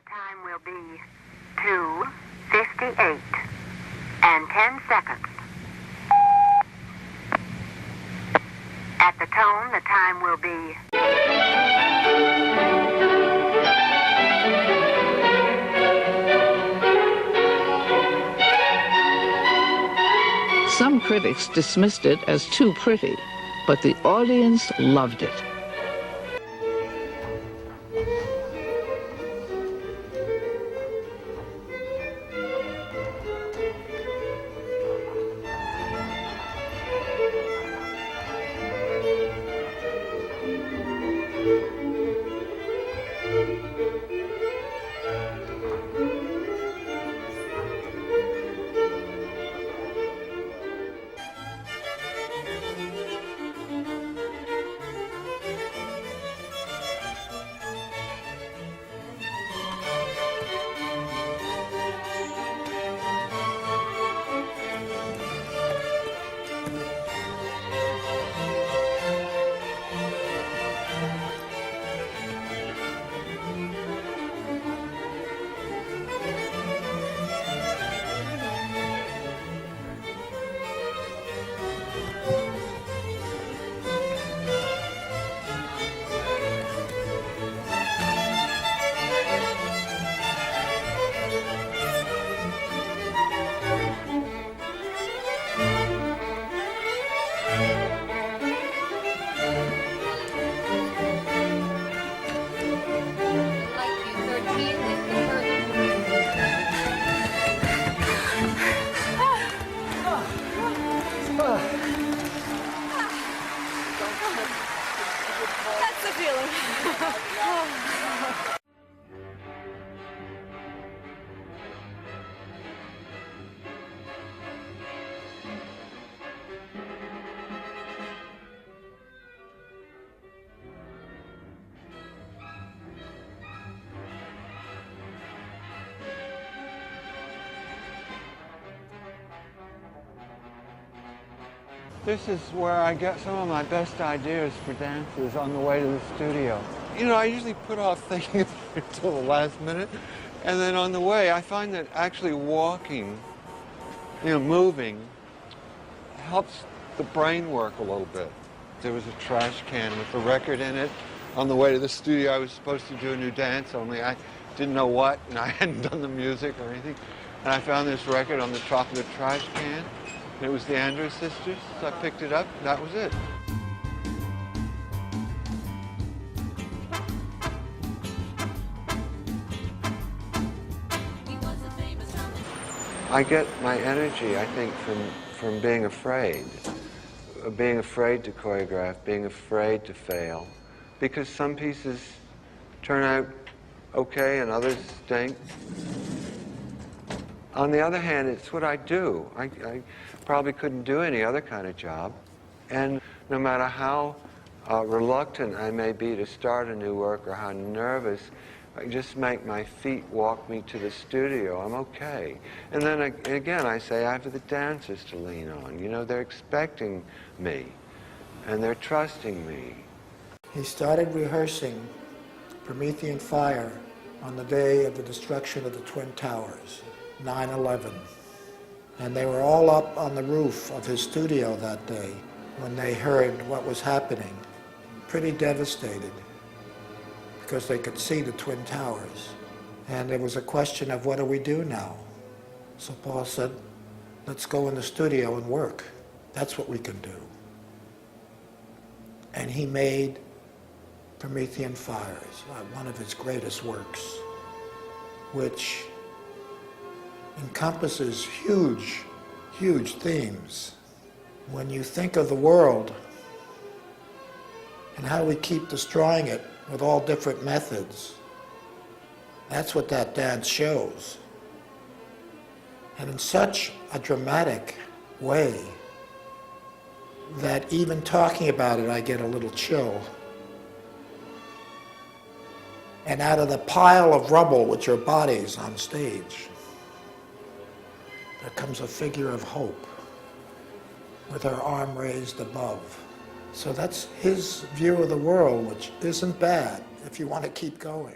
time will be 2:58 and 10 seconds. At the tone, the time will be... Some critics dismissed it as too pretty, but the audience loved it. That's the feeling. This is where I get some of my best ideas for dances on the way to the studio. You know, I usually put off thinking until the last minute, and then on the way I find that actually walking, you know, moving, helps the brain work a little bit. There was a trash can with the record in it. On the way to the studio I was supposed to do a new dance, only I didn't know what, and I hadn't done the music or anything. And I found this record on the top of the trash can. It was the Andrews Sisters, so I picked it up, and that was it. I get my energy, I think, from being afraid to choreograph, being afraid to fail, because some pieces turn out okay and others stink. On the other hand, it's what I do. I probably couldn't do any other kind of job. And no matter how reluctant I may be to start a new work or how nervous, I just make my feet walk me to the studio, I'm okay. And then again, I say I have the dancers to lean on. You know, they're expecting me, and they're trusting me. He started rehearsing Promethean Fire on the day of the destruction of the Twin Towers. 9/11. And they were all up on the roof of his studio that day when they heard what was happening. Pretty devastated because they could see the Twin Towers. And it was a question of what do we do now? So Paul said, let's go in the studio and work. That's what we can do. And he made Promethean Fires, one of his greatest works, which encompasses huge, huge themes. When you think of the world and how we keep destroying it with all different methods, that's what that dance shows. And in such a dramatic way that even talking about it, I get a little chill. And out of the pile of rubble, which are bodies on stage, there comes a figure of hope with her arm raised above. So that's his view of the world, which isn't bad if you want to keep going.